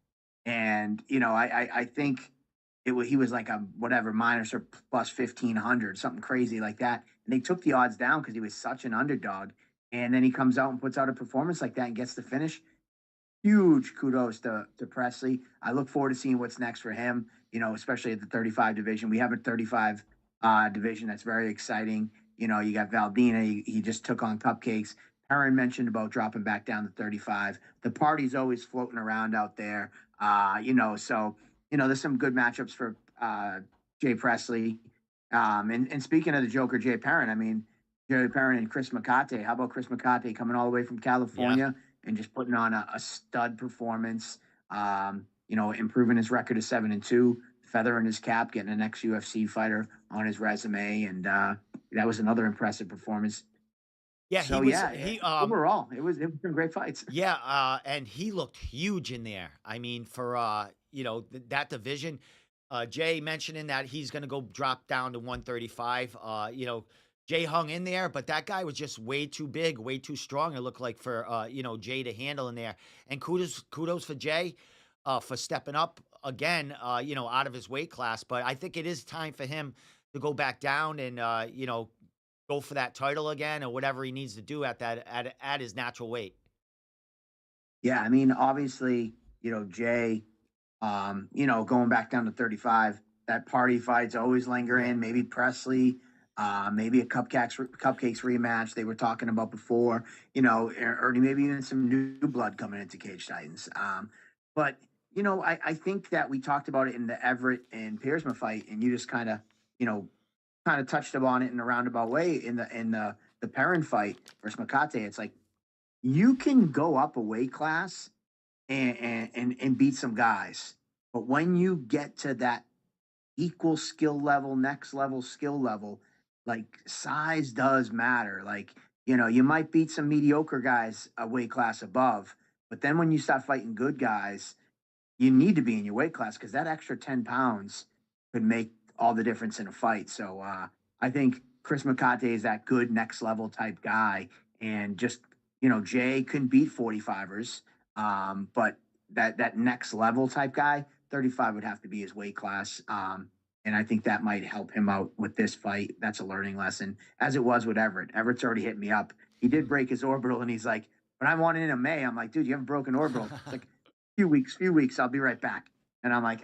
And I think he was like a whatever minus or plus 1,500, something crazy like that. And they took the odds down because he was such an underdog. And then he comes out and puts out a performance like that and gets the finish. Huge kudos to Presley. I look forward to seeing what's next for him. Especially at the 35 division. We have a 35 division that's very exciting. You got Valdina. He just took on Cupcakes. Perrin mentioned about dropping back down to 35. The party's always floating around out there. So there's some good matchups for Jay Presley. And speaking of the Joker, Jay Perrin, I mean, Jay Perrin and Chris McCate. How about Chris McCate coming all the way from Yeah. California and just putting on a stud performance? Improving his record to 7-2, feather in his cap, getting an ex UFC fighter on his resume, and that was another impressive performance. Yeah, he So was yeah, overall, it was some great fights. yeah, and he looked huge in there. I mean, for that division, Jay mentioning that he's going to go drop down to 135. Jay hung in there, but that guy was just way too big, way too strong. It looked like for Jay to handle in there. And kudos for Jay, for stepping up again, out of his weight class. But I think it is time for him to go back down and go for that title again or whatever he needs to do at his natural weight. Yeah, I mean, obviously, Jay, going back down to 35, that party fight's always lingering. Maybe Presley, maybe a cupcakes rematch they were talking about before, or maybe even some new blood coming into Cage Titans. But I think that we talked about it in the Everett and Piersma fight, and you just kind of touched upon it in a roundabout way in the Perrin fight versus Makate. It's like you can go up a weight class and beat some guys. But when you get to that equal skill level, next level skill level, like size does matter. Like, you might beat some mediocre guys a weight class above, but then when you start fighting good guys, you need to be in your weight class because that extra 10 pounds could make all the difference in a fight. So I think Chris McCate is that good next level type guy. And just, Jay couldn't beat 45ers. But that next level type guy, 35 would have to be his weight class. And I think that might help him out with this fight. That's a learning lesson, as it was with Everett. Everett's already hit me up. He did break his orbital, and he's like, when I want it in May, I'm like, dude, you haven't broken orbital. It's like, few weeks, I'll be right back. And I'm like,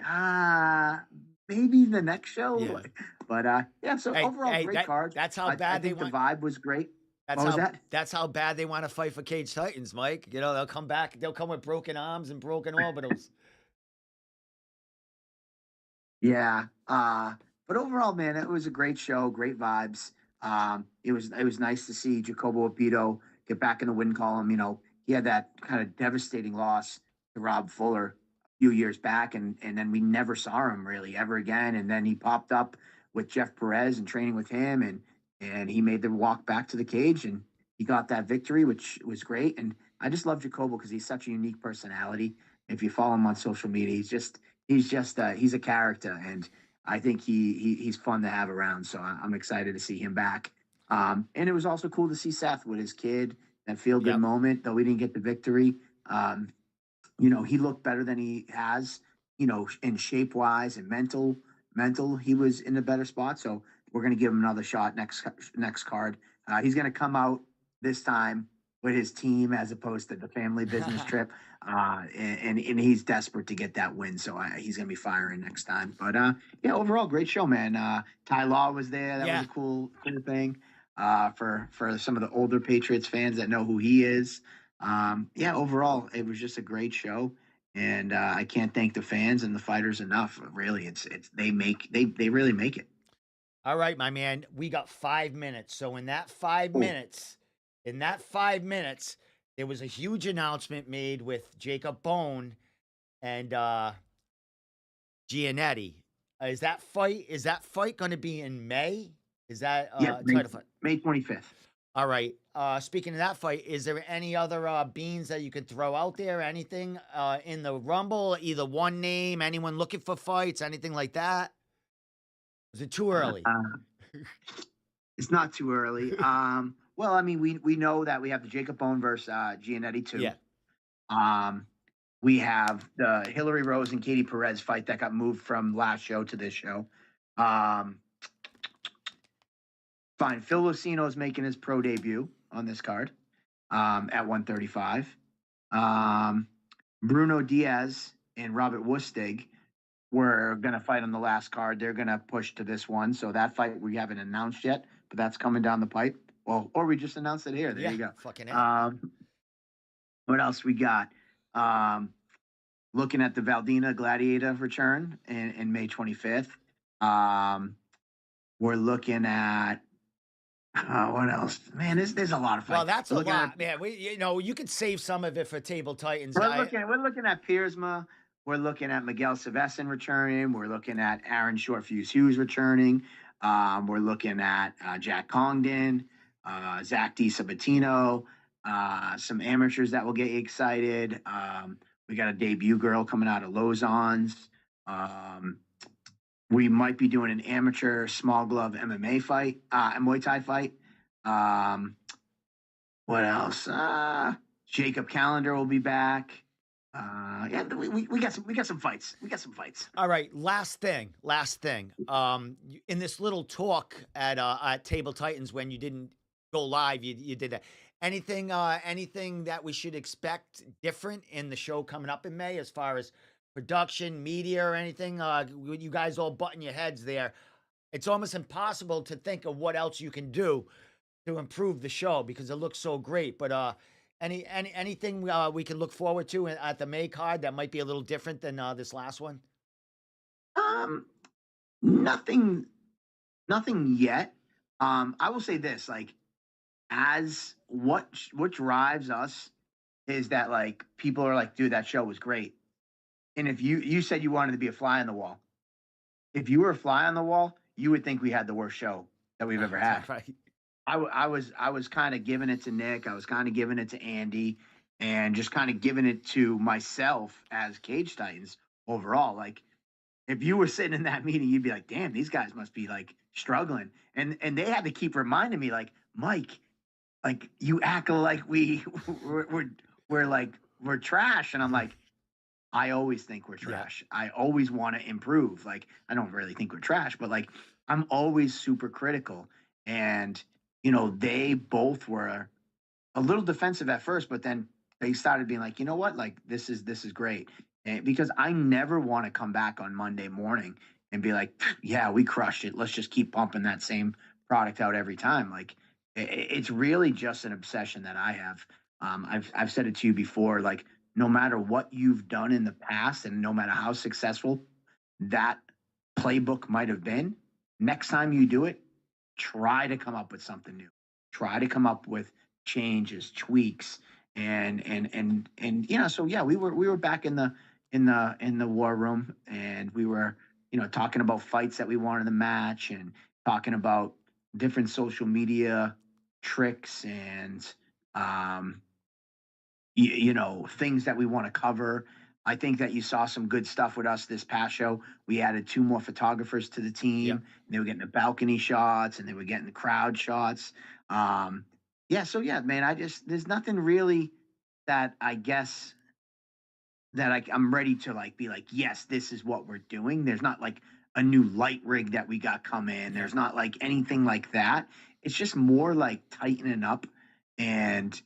maybe the next show. Yeah. But yeah, so overall, great card. That's how I bad they think want. the vibe was great. That's What was how that? that's how bad they want to fight for Cage Titans, Mike. They'll come back. They'll come with broken arms and broken orbitals. Yeah. But overall, man, it was a great show, great vibes. It was nice to see Jacobo Apito get back in the win column. He had that kind of devastating loss to Rob Fuller a few years back, and then we never saw him really ever again. And then he popped up with Jeff Perez and training with him, and he made the walk back to the cage, and he got that victory, which was great. And I just love Jacobo because he's such a unique personality. If you follow him on social media, he's a character, and I think he's fun to have around. So I'm excited to see him back. And it was also cool to see Seth with his kid, that feel good Yep. moment, though we didn't get the victory. He looked better than he has, in shape wise and mental, he was in a better spot. So we're going to give him another shot next card. He's going to come out this time with his team as opposed to the family business trip. And he's desperate to get that win. So he's going to be firing next time. But yeah, overall, great show, man. Ty Law was there. That was a cool thing for some of the older Patriots fans that know who he is. Yeah, overall, it was just a great show. And I can't thank the fans and the fighters enough. Really, they really make it. All right, my man. We got 5 minutes. So in that 5 Cool. minutes, there was a huge announcement made with Jacob Bone and Giannetti. Is that fight going to be in May? Is that Yeah, title fight? May 25th. All right. Speaking of that fight, is there any other beans that you could throw out there? Anything in the Rumble? Either one name, anyone looking for fights, anything like that? Is it too early? It's not too early. Well, I mean, we know that we have the Jacob Bone versus Giannetti too. Yeah. We have the Hillary Rose and Katie Perez fight that got moved from last show to this show. Fine. Phil Lucino is making his pro debut on this card at 135. Bruno Diaz and Robert Wustig were going to fight on the last card. They're going to push to this one. So that fight we haven't announced yet, but that's coming down the pipe. Well, or we just announced it here. There you go. Fucking hell. What else we got? Looking at the Valdina Gladiator return in May 25th. We're looking at what else? Man, there's a lot of Well, fights. that's We're a looking at lot, man. You could save some of it for Table Titans. we're looking at Piersma. We're looking at Miguel Silvestre returning. We're looking at Aaron Shortfuse Hughes returning. We're looking at Jack Congdon, Zach DiSabatino, some amateurs that will get you excited. We got a debut girl coming out of Lausanne's. We might be doing an amateur small glove MMA fight, a Muay Thai fight. What else? Jacob Calendar will be back. Yeah, we got some fights. We got some fights. All right, last thing. In this little talk at Table Titans when you didn't go live, you did that. Anything that we should expect different in the show coming up in May as far as production, media, or anything? You guys all button your heads there. It's almost impossible to think of what else you can do to improve the show because it looks so great. But anything we can look forward to at the May card that might be a little different than this last one? Nothing yet. I will say this, like, as what drives us is that, like, people are like, dude, that show was great. And if you said you wanted to be a fly on the wall, if you were a fly on the wall, you would think we had the worst show that we've ever had. Right. I was kind of giving it to Nick. I was kind of giving it to Andy, and just kind of giving it to myself as Cage Titans overall. Like, if you were sitting in that meeting, you'd be like, "Damn, these guys must be like struggling." And they had to keep reminding me, like, Mike, like, you act like we're like we're trash, and I'm like, I always think we're trash. I always want to improve. Like, I don't really think we're trash, but like, I'm always super critical. And, they both were a little defensive at first, but then they started being like, you know what? Like, this is great. And because I never want to come back on Monday morning and be like, yeah, we crushed it. Let's just keep pumping that same product out every time. Like, it's really just an obsession that I have. I've said it to you before, like, no matter what you've done in the past and no matter how successful that playbook might have been, next time you do it, try to come up with something new. Try to come up with changes, tweaks, and so yeah, we were back in the war room, and we were, talking about fights that we wanted to match, and talking about different social media tricks, and things that we want to cover. I think that you saw some good stuff with us this past show. We added 2 more photographers to the team. Yep. And they were getting the balcony shots, and they were getting the crowd shots. So yeah, man, there's nothing really that I guess that I'm ready to like be like, yes, this is what we're doing. There's not like a new light rig that we got come in. There's not like anything like that. It's just more like tightening up and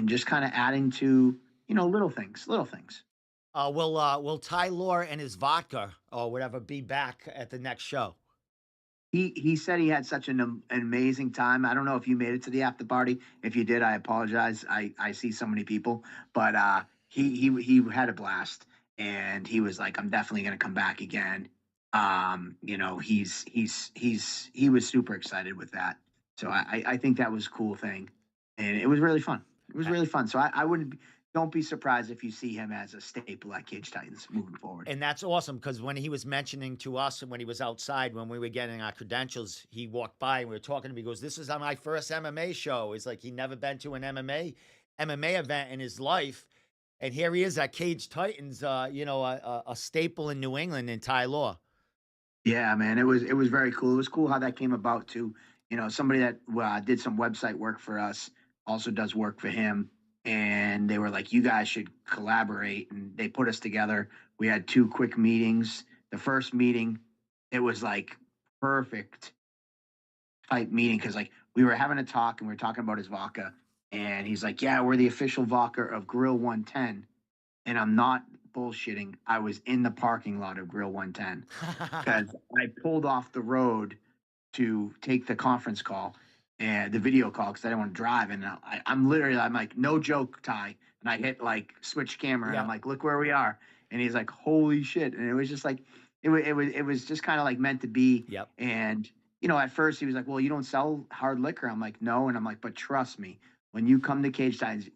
just kind of adding to, little things. Will Ty Lore and his vodka or whatever be back at the next show? He said he had such an amazing time. I don't know if you made it to the after party. If you did, I apologize. I see so many people, but he had a blast, and he was like, I'm definitely going to come back again. He was super excited with that. So I think that was a cool thing, and it was really fun. It was really fun. So I wouldn't. Don't be surprised if you see him as a staple at Cage Titans moving forward. And that's awesome because when he was mentioning to us and when he was outside, when we were getting our credentials, he walked by and we were talking to him. He goes, "This is my first MMA show." It's like he never been to an MMA event in his life. And here he is at Cage Titans, a staple in New England in Ty Law. Yeah, man, it was very cool. It was cool how that came about too. Somebody that did some website work for us also does work for him. And they were like, you guys should collaborate. And they put us together. We had 2 quick meetings. The first meeting, it was like perfect type meeting because like we were having a talk and we were talking about his vodka. And he's like, yeah, we're the official vodka of Grill 110. And I'm not bullshitting. I was in the parking lot of Grill 110 because I pulled off the road to take the conference call and the video call because I didn't want to drive. And I'm like, no joke, Ty. And I hit like switch camera and I'm like, look where we are. And he's like, holy shit. And it was just like, it was just kind of like meant to be. Yep. And at first he was like, "Well, you don't sell hard liquor." I'm like, "No," and I'm like, "But trust me, when you come to Cage Signs,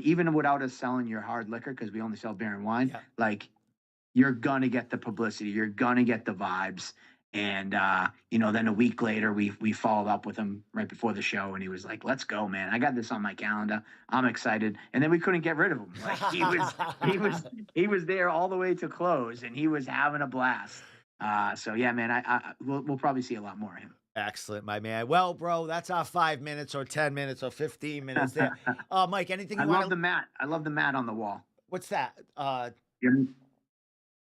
even without us selling your hard liquor because we only sell beer and wine, Yeah. like you're gonna get the publicity, you're gonna get the vibes." And then a week later, we followed up with him right before the show, and he was like, "Let's go, man! I got this on my calendar. I'm excited." And then we couldn't get rid of him. Like he was there all the way to close, and he was having a blast. So yeah, man, we'll probably see a lot more of him. Excellent, my man. Well, bro, that's our 5 minutes or 10 minutes or 15 minutes there. Mike, anything I you love want the to? mat. I love the mat on the wall. What's that? Yeah,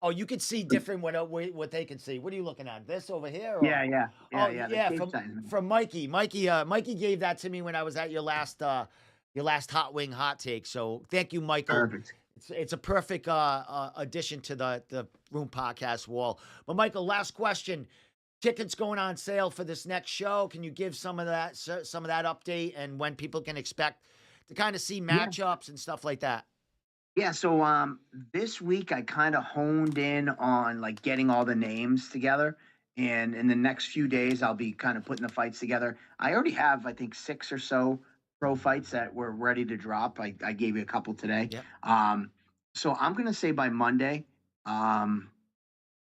Oh, you can see different what they can see. What are you looking at? This over here? Or? yeah, yeah, Oh yeah. The yeah, Cage from Signs, man. from Mikey. Mikey gave that to me when I was at your last hot wing hot take. So thank you, Michael. Perfect. It's a perfect addition to the Room Podcast wall. But Michael, last question. Tickets going on sale for this next show. Can you give some of that update and when people can expect to kind of see Yeah. matchups and stuff like that? Yeah, so this week I kind of honed in on like getting all the names together, and in the next few days I'll be kind of putting the fights together. I already have I think 6 or so pro fights that were ready to drop. I gave you a couple today. Yep. So I'm gonna say by Monday, um,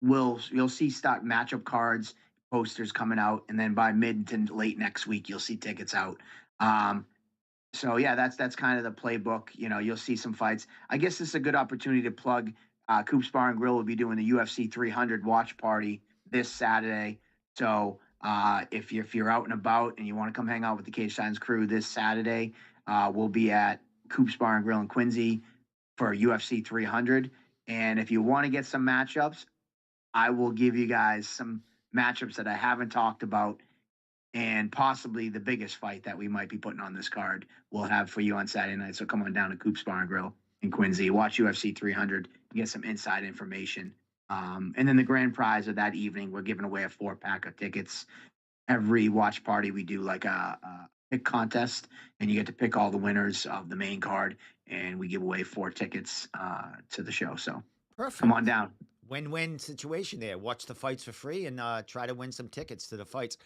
you'll see stock matchup cards, posters coming out, and then by mid to late next week you'll see tickets out. Um, so yeah, that's kind of the playbook. You'll see some fights. I guess this is a good opportunity to plug. Coops Bar and Grill will be doing the UFC 300 watch party this Saturday. So if you're out and about and you want to come hang out with the Cage Signs crew this Saturday, we'll be at Coops Bar and Grill in Quincy for UFC 300. And if you want to get some matchups, I will give you guys some matchups that I haven't talked about, and possibly the biggest fight that we might be putting on this card we'll have for you on Saturday night. So come on down to Coops Bar and Grill in Quincy, watch UFC 300, get some inside information. And then the grand prize of that evening, we're giving away a 4-pack of tickets. Every watch party, we do like a pick contest, and you get to pick all the winners of the main card, and we give away 4 tickets to the show. So Perfect. come on down. Win-win situation there. Watch the fights for free and try to win some tickets to the fights.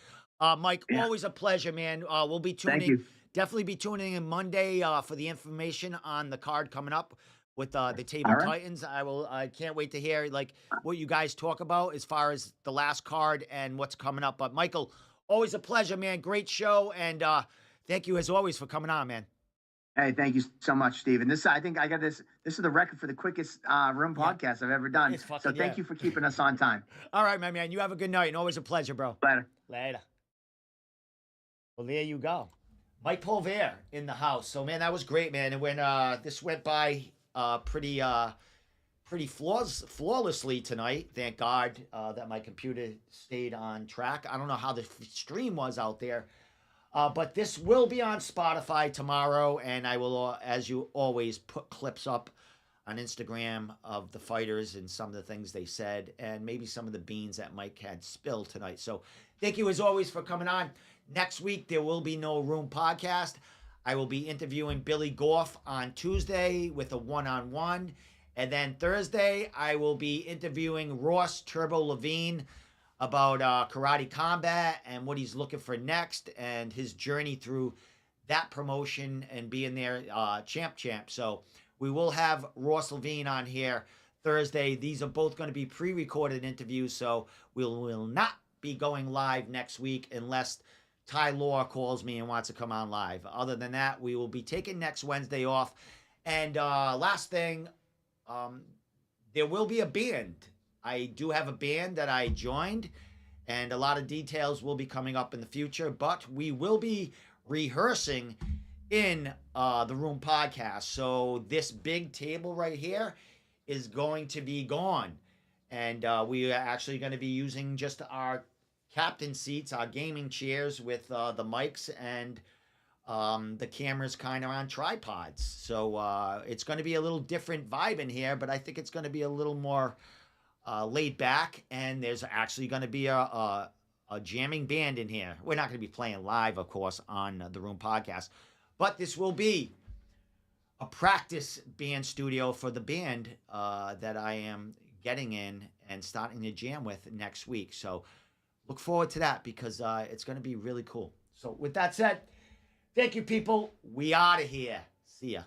Mike, Yeah. always a pleasure, man. We'll be Thank tuning. you. Definitely be tuning in Monday for the information on the card coming up with the Table All right. Titans. I can't wait to hear like what you guys talk about as far as the last card and what's coming up. But Michael, always a pleasure, man. Great show, and thank you as always for coming on, man. Hey, thank you so much, Steven. I think I got this. This is the record for the quickest room podcast I've ever done. It's So fucking- thank yeah. you for keeping us on time. All right, my man. You have a good night and always a pleasure, bro. Later. Later. Well, there you go. Mike Polvere in the house. So, man, that was great, man. And when this went by pretty flawlessly tonight, thank God that my computer stayed on track. I don't know how the stream was out there. But this will be on Spotify tomorrow, and I will, as you always, put clips up on Instagram of the fighters and some of the things they said, and maybe some of the beans that Mike had spilled tonight. So thank you, as always, for coming on. Next week, there will be no Room Podcast. I will be interviewing Billy Goff on Tuesday with a one-on-one. And then Thursday, I will be interviewing Ross Turbo Levine about karate combat and what he's looking for next and his journey through that promotion and being their champ. So we will have Ross Levine on here Thursday. These are both going to be pre-recorded interviews, so we will not be going live next week unless Ty Law calls me and wants to come on live. Other than that, we will be taking next Wednesday off. And last thing, there will be a band. I do have a band that I joined, and a lot of details will be coming up in the future, but we will be rehearsing in the Room Podcast. So this big table right here is going to be gone, and we are actually going to be using just our captain seats, our gaming chairs with the mics and the cameras kind of on tripods. So it's going to be a little different vibe in here, but I think it's going to be a little more laid back, and there's actually going to be a jamming band in here. We're not going to be playing live, of course, on the Room Podcast, but this will be a practice band studio for the band that I am getting in and starting to jam with next week. So look forward to that because it's going to be really cool. So with that said, thank you, people. We out of here. See ya.